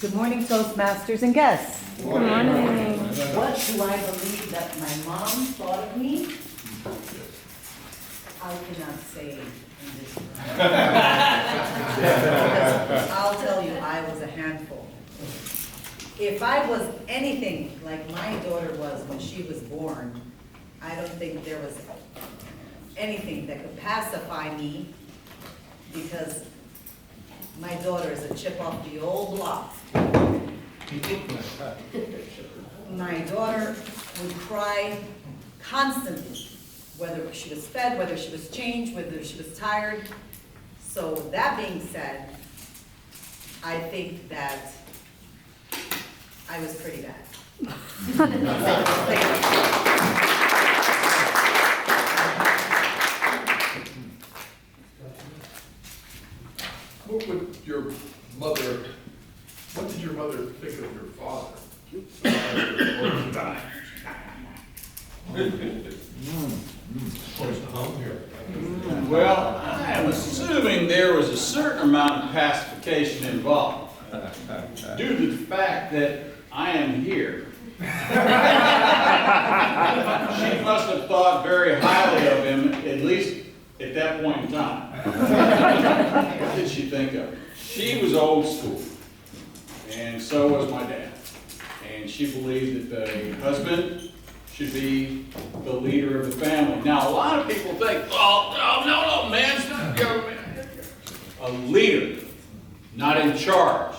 Good morning, Toastmasters and guests. Good morning. What do I believe that my mom thought of me? I cannot say in this room. Because I'll tell you, I was a handful. If I was anything like my daughter was when she was born, I don't think there was anything that could pacify me, because my daughter is a chip off the old block. My daughter would cry constantly, whether she was fed, whether she was changed, whether she was tired. So that being said, I think that I was pretty bad. What did your mother think of your father? Well, I am assuming there was a certain amount of pacification involved, due to the fact that I am here. She must have thought very highly of him, at least at that point in time. What did she think of him? She was old school, and so was my dad. And she believed that the husband should be the leader of the family. Now, a lot of people think, oh, no, man's not a leader, not in charge.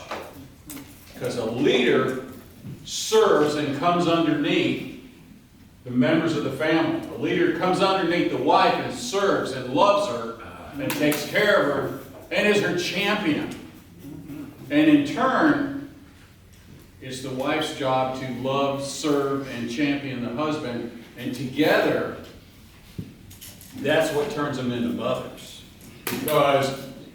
Because a leader serves and comes underneath the members of the family. A leader comes underneath the wife and serves and loves her and takes care of her and is her champion. And in turn, it's the wife's job to love, serve, and champion the husband. And together, that's what turns them into mothers. Because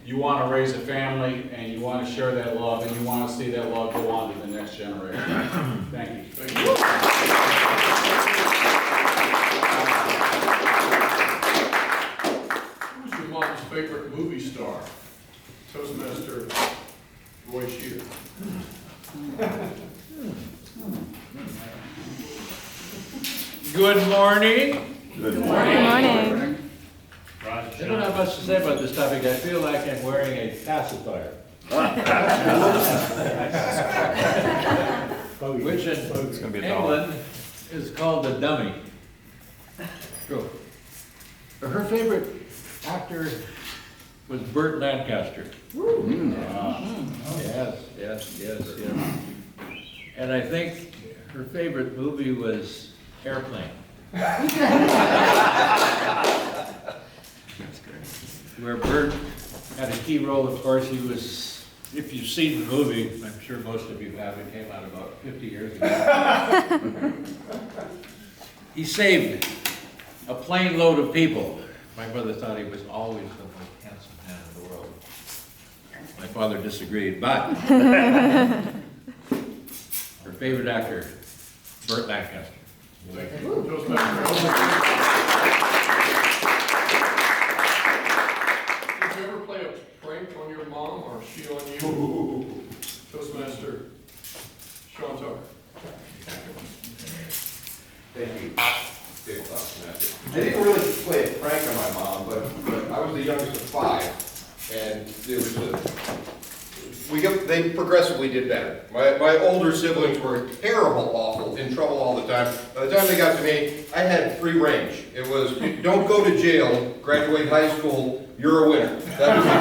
you want to raise a family, and you want to share that love, and you want to see that love go on to the next generation. Thank you. Thank you. Who's your mom's favorite movie star? Toastmaster Roy Shear. Good morning. Good morning. I don't have much to say about this topic. I feel like I'm wearing a pacifier. Which in England is called the dummy. Go. Her favorite actor was Burt Lancaster. Yes. And I think her favorite movie was Airplane. Where Burt had a key role, of course. He was, if you've seen the movie, I'm sure most of you have, it came out about 50 years ago. He saved a plane load of people. My mother thought he was always the most handsome man in the world. My father disagreed, but her favorite actor, Burt Lancaster. Thank you. Toastmaster. Did you ever play a prank on your mom, or she on you? Toastmaster Sean Tucker. Thank you, Dave Toastmaster. I didn't really play a prank on my mom, but I was the youngest of 5, and there was they progressively did better. My older siblings were terrible, awful, in trouble all the time. By the time they got to me, I had free range. It was, don't go to jail, graduate high school, you're a winner. That was it.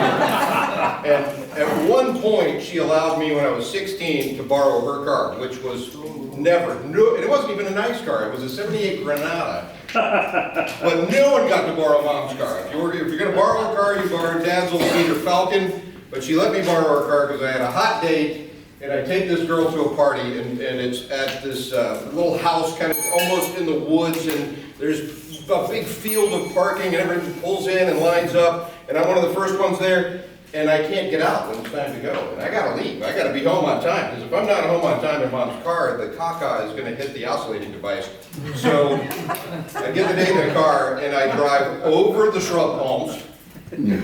And at one point, she allowed me, when I was 16, to borrow her car, which was never, no, and it wasn't even a nice car. It was a 78 Granada. But no one got to borrow Mom's car. If you're going to borrow a car, you borrow Dad's old Peter Falcon. But she let me borrow her car because I had a hot date, and I take this girl to a party, and it's at this little house kind of almost in the woods, and there's a big field of parking, and everyone pulls in and lines up, and I'm one of the first ones there, and I can't get out when it's time to go. And I gotta leave. I gotta be home on time, because if I'm not home on time in Mom's car, the caca is gonna hit the oscillating device. So I get the date in the car, and I drive over the shrub palms, and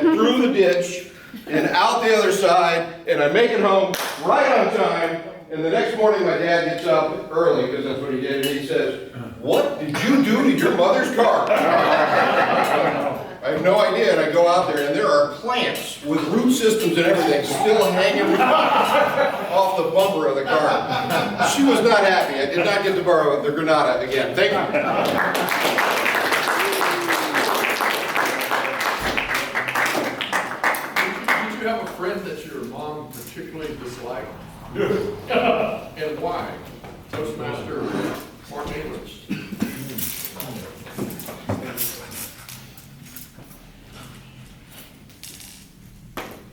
through the ditch, and out the other side, and I make it home right on time. And the next morning, my dad gets up early, because that's what he did, and he says, "What did you do to your mother's car?" I have no idea, and I go out there, and there are plants with root systems and everything still hanging off the bumper of the car. She was not happy. I did not get to borrow the Granada again. Thank you. Did you have a friend that your mom particularly disliked? And why? Toastmaster Mark English.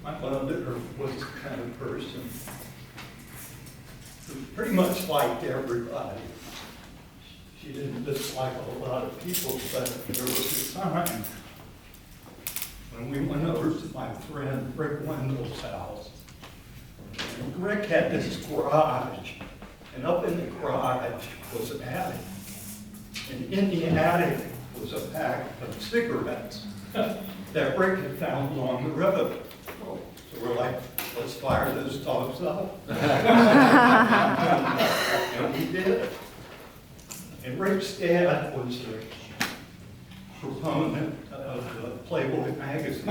My mother was the kind of person who pretty much liked everybody. She didn't dislike a lot of people, but there was a time when we went over to my friend Rick Wendell's house. And Rick had this garage, and up in the garage was an attic. And in the attic was a pack of cigarettes that Rick had found on the road. So we're like, let's fire those dogs up. And we did. And Rick's dad was a proponent of the Playboy magazine.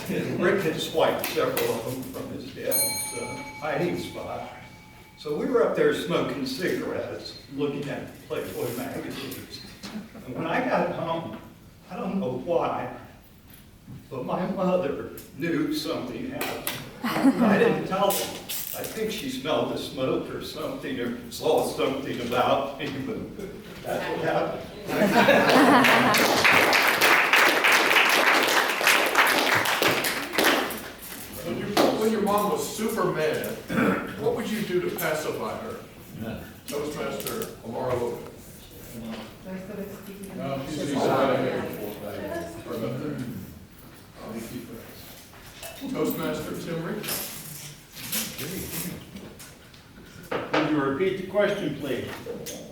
And Rick had swiped several of them from his dad's hiding spot. So we were up there smoking cigarettes, looking at Playboy magazines. And when I got home, I don't know why, but my mother knew something happened. I didn't tell her. I think she smelled the smoke or something, or saw something about me, but that's what happened. When your mom was super mad, what would you do to pacify her? Toastmaster Amara Logan. No, she's decided. Toastmaster Tim Rick. Would you repeat the question, please?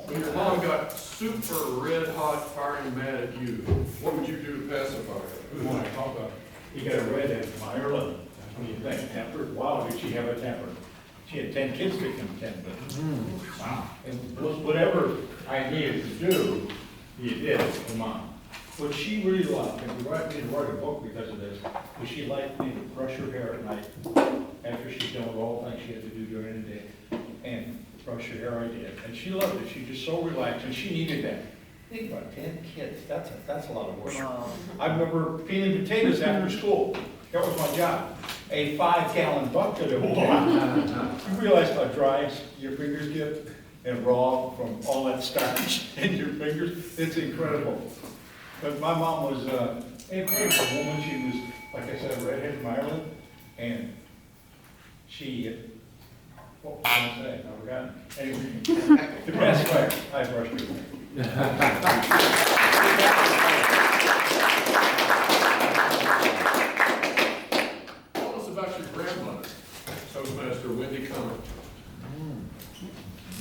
When your mom got super red hot, firing mad at you, what would you do to pacify her? We want to talk about, you got a redhead from Ireland. What do you think? Tempered? Wow, did she have a temper? She had 10 kids to contend with. Wow. And whatever I needed to do, you did for Mom. What she really liked, and we wrote a book because of this, was she liked me to brush her hair at night after she'd done all the things she had to do during the day. And brush her hair I did. And she loved it. She just so relaxed, and she needed that. Think about 10 kids. That's a lot of work. I remember peeling potatoes after school. That was my job. A 5-gallon bucket of water. You realize how dry your fingers get and raw from all that starch in your fingers? It's incredible. But my mom was a beautiful woman. She was, like I said, a redhead from Ireland. And she, what was I going to say? I forgot. Anyway, the best way, I brushed her hair. Tell us about your grandmother, Toastmaster Wendy Cummer.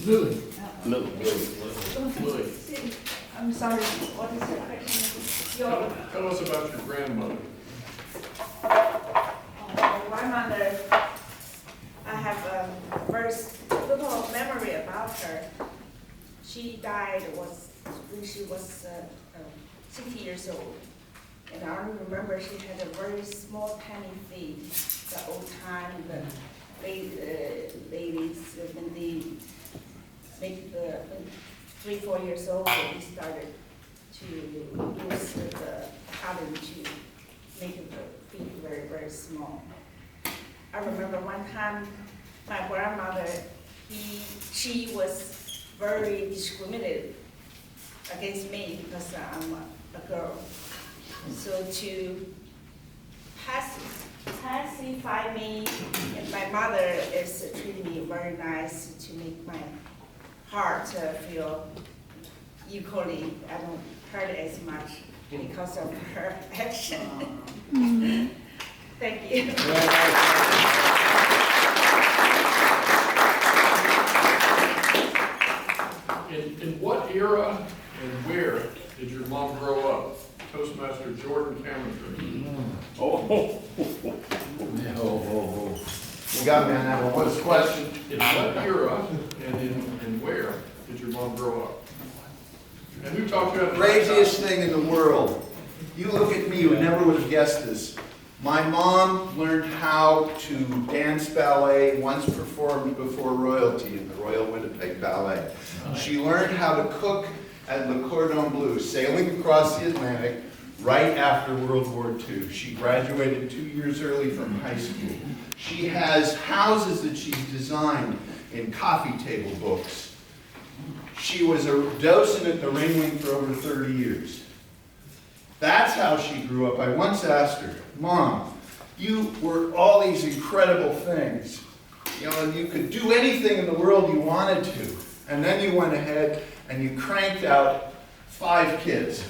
Lily. Lily. I'm sorry, what is your question? Tell us about your grandmother. My mother, I have a very little memory about her. She died when she was 60 years old. And I remember she had a very small, tiny feet. The old time, the ladies, when they make the 3-4 years old, they started to use the cotton to make the feet very, very small. I remember one time my grandmother, she was very discriminated against me because I'm a girl. So to pacify me, and my mother is treating me very nice to make my heart feel equally. I don't hurt as much because of her action. Thank you. In what era and where did your mom grow up? Toastmaster Jordan Cameron. Oh, You got me on that one. What's the question? In what era and where did your mom grow up? And who taught you how to Craziest thing in the world. You look at me, you never would have guessed this. My mom learned how to dance ballet, once performed before royalty in the Royal Winnipeg Ballet. She learned how to cook at Le Cordon Bleu, sailing across the Atlantic right after World War II. She graduated 2 years early from high school. She has houses that she's designed in coffee table books. She was a docent at the Ringling for over 30 years. That's how she grew up. I once asked her, Mom, you were all these incredible things. You know, and you could do anything in the world you wanted to. And then you went ahead and you cranked out 5 kids.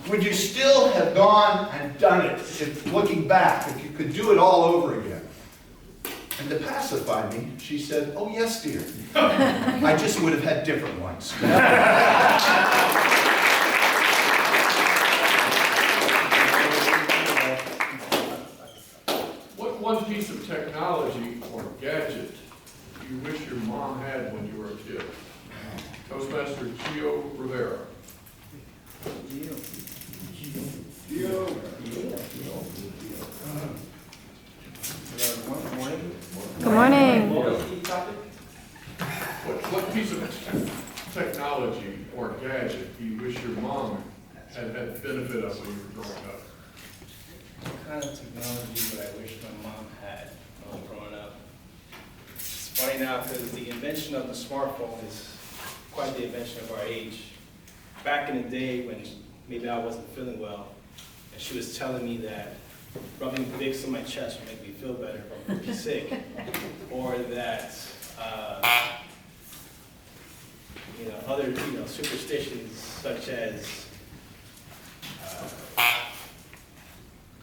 Would you still have gone and done it, if, looking back, if you could do it all over again? And to pacify me, she said, oh yes, dear. I just would have had different ones. What one piece of technology or gadget do you wish your mom had when you were a kid? Toastmaster Gio Rivera. Good morning. What piece of technology or gadget do you wish your mom had the benefit of when you were growing up? What kind of technology would I wish my mom had when I was growing up? It's funny now because the invention of the smartphone is quite the invention of our age. Back in the day when maybe I wasn't feeling well, and she was telling me that rubbing Vicks on my chest would make me feel better if I'm really sick, or that other superstitions such as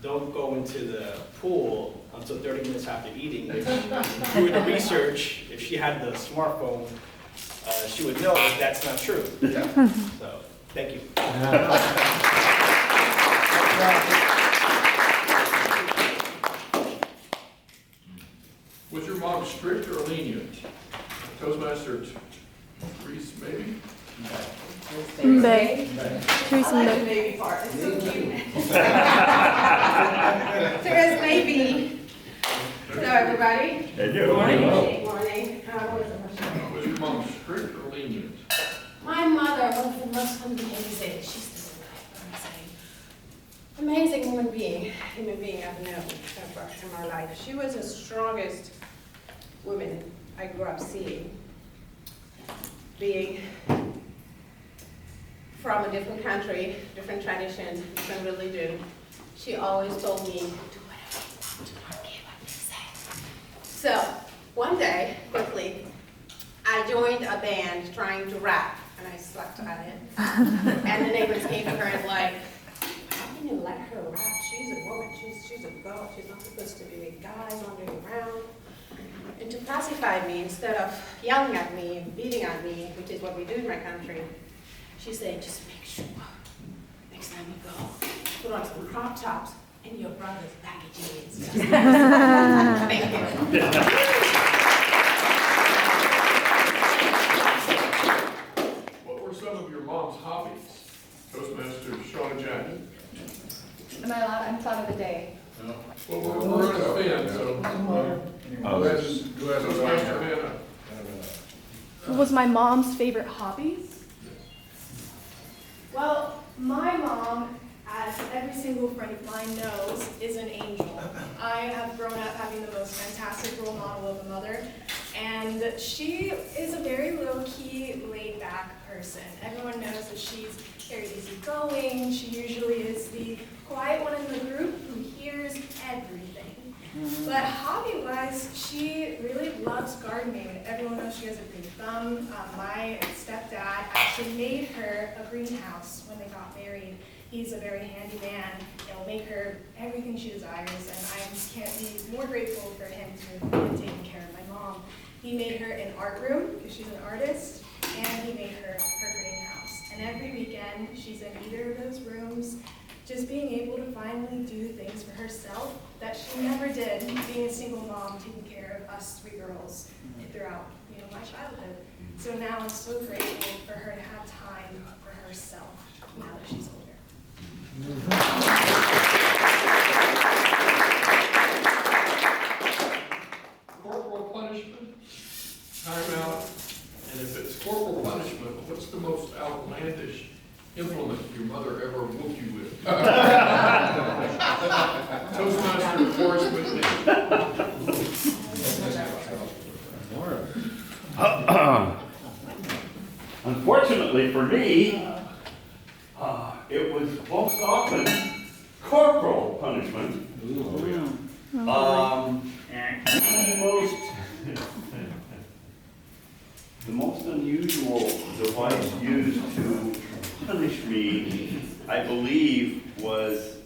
don't go into the pool until 30 minutes after eating. Doing the research, if she had the smartphone, she would know that that's not true. So, thank you. Was your mom strict or lenient? Toastmaster Reese, maybe? Mbe. Teresa I like the Mbe. baby part, it's so cute. There's baby. Hello, everybody. Hey, Morning. What is the question? Was your mom strict or lenient? My mother was the most amazing, she's still alive, amazing human being I've known ever in my life. She was the strongest woman I grew up seeing. Being from a different country, different tradition, different religion, she always told me, do whatever you want, do not care what they say. So, one day, quickly, I joined a band trying to rap, and I sucked at it. And the neighbors came to her and like, how can you let her rap? She's a woman, she's a girl, she's not supposed to be with guys wandering around. And to pacify me, instead of yelling at me and beating at me, which is what we do in my country, she said, just make sure, next time you go, put on some crop tops and your brother's baggy jeans. Thank you. What were some of your mom's hobbies? Toastmaster Shauna Jackson. Am I allowed? I'm thought of the day. Well, we're in a fan, so. Toastmaster Hannah. What was my mom's favorite hobbies? Well, my mom, as every single friend of mine knows, is an angel. I have grown up having the most fantastic role model of a mother, and she is a very low-key, laid-back person. Everyone knows that she's very easygoing. She usually is the quiet one in the group who hears everything. But hobby-wise, she really loves gardening. Everyone knows she has a green thumb. My stepdad actually made her a greenhouse when they got married. He's a very handy man. He'll make her everything she desires, and I just can't be more grateful for him to be taking care of my mom. He made her an art room, because she's an artist, and he made her her greenhouse. And every weekend, she's in either of those rooms just being able to finally do things for herself that she never did, being a single mom, taking care of us 3 girls throughout, my childhood. So now I'm so grateful for her to have time for herself now that she's older. Corporal punishment, timeout, and if it's corporal punishment, what's the most outlandish implement your mother ever whooped you with? Toastmaster enforcement. Unfortunately for me, it was most often corporal punishment. The most unusual device used to punish me, I believe, was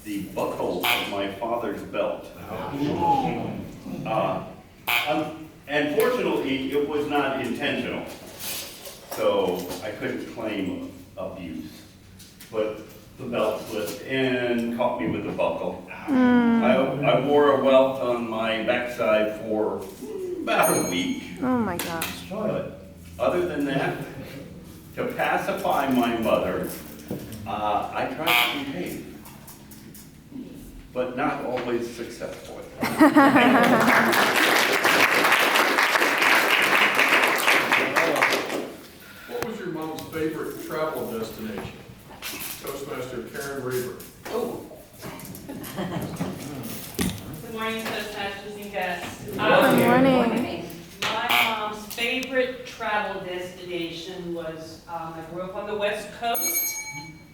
the buckle of my father's belt. And fortunately, it was not intentional, so I couldn't claim abuse. But the belt slipped and caught me with the buckle. I wore a welt on my backside for about a week. Oh my gosh. But other than that, to pacify my mother, I tried to behave, but not always successfully. What was your mom's favorite travel destination? Toastmaster Karen Reber. Oh. Good morning, Toastmasters and guests. Good morning. My mom's favorite travel destination was, I grew up on the West Coast.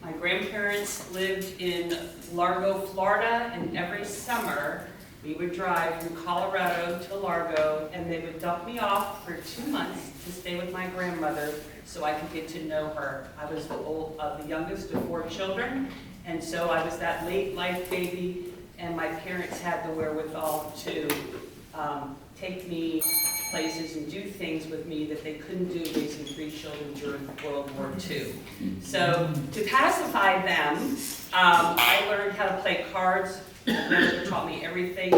My grandparents lived in Largo, Florida, and every summer we would drive from Colorado to Largo, and they would dump me off for 2 months to stay with my grandmother so I could get to know her. I was the youngest of 4 children, and so I was that late life baby, and my parents had the wherewithal to take me places and do things with me that they couldn't do raising 3 children during World War II. So to pacify them, I learned how to play cards. My grandmother taught me everything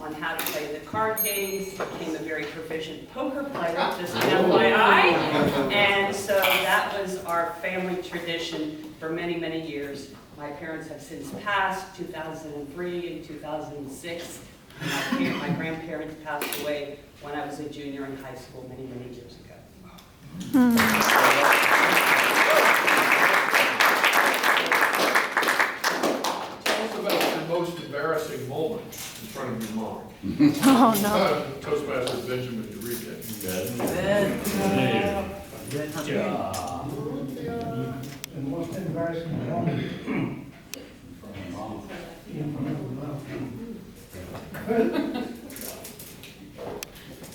on how to play the card games. Became a very proficient poker player, just an FYI. And so that was our family tradition for many, many years. My parents have since passed, 2003 and 2006. My grandparents passed away when I was a junior in high school many, many years ago. Tell us about your most embarrassing moment in front of your mom. Oh no. Toastmaster Benjamin Enrique. The most embarrassing moment. Well,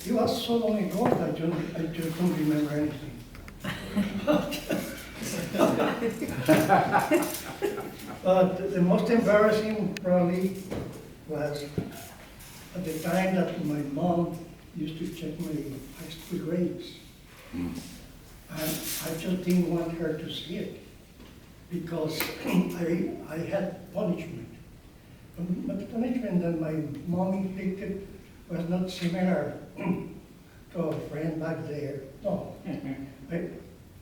it was so long ago that I just don't remember anything. But the most embarrassing probably was at the time that my mom used to check my high school grades. And I just didn't want her to see it because I had punishment. But the punishment that my mom inflicted was not similar to a friend back there. No.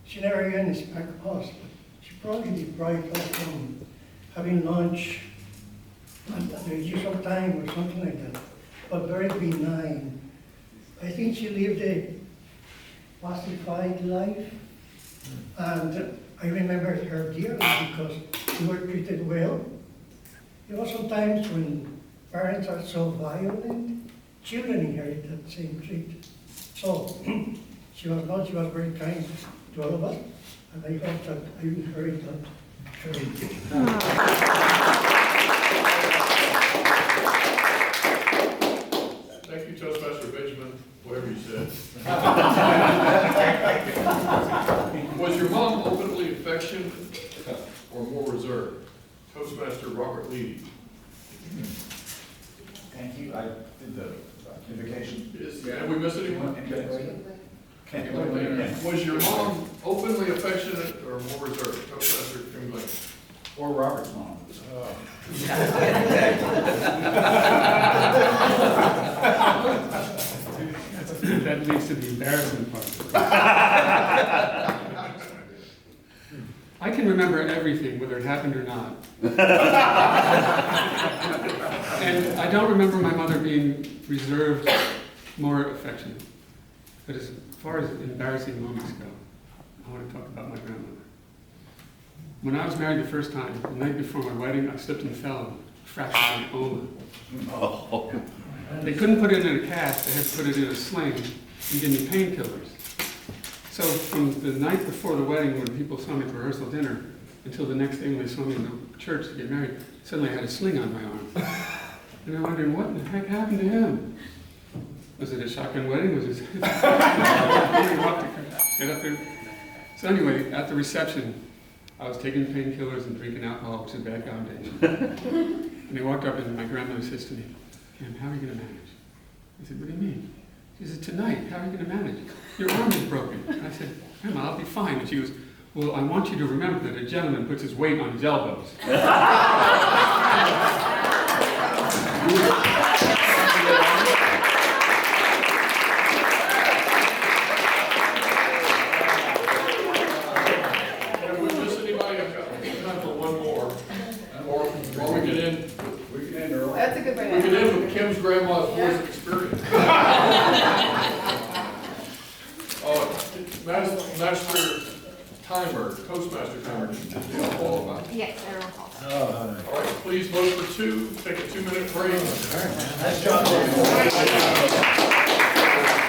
She never even spanked us. She probably deprived us from having lunch at the usual time or something like that. But very benign. I think she lived a pacified life. And I remember her dearly because we were treated well. There were some times when parents are so violent, children inherit that same trait. So she was very kind to all of us, and I hope that I inherit that trait. Thank you, Toastmaster Benjamin, whatever you said. Was your mom openly affectionate or more reserved? Toastmaster Robert Lee. Thank you. I did the invocation. Did we miss anyone? Was your mom Openly affectionate or more reserved? Toastmaster Jim Glenn. Or Robert's mom. That leads to the embarrassing part. I can remember everything, whether it happened or not. And I don't remember my mother being reserved, more affectionate. But as far as embarrassing moments go, I want to talk about my grandmother. When I was married the first time, the night before my wedding, I slipped and fell and fractured my ulna. Oh. They couldn't put it in a cast, they had to put it in a sling and give me painkillers. So from the night before the wedding, when people saw me at rehearsal dinner, until the next day when they saw me in the church to get married, suddenly I had a sling on my arm. And I'm wondering, what in the heck happened to him? Was it a shotgun wedding? Was it... Get up there. So anyway, at the reception, I was taking painkillers and drinking alcohol, which is a bad combination. And they walked up and my grandmother says to me, "Kim, how are you going to manage?" I said, "What do you mean?" She said, "Tonight, how are you going to manage? Your arm is broken." And I said, "Grandma, I'll be fine." And she goes, "Well, I want you to remember that a gentleman puts his weight on his elbows." If we miss anybody, I've got time for one more. Or we get in. That's a good way. We get in with Kim's grandma's voice of experience. Master timer, Toastmaster timer, do you all qualify? Yes, everyone calls. All right, please vote for two, take a 2-minute break. Nice job.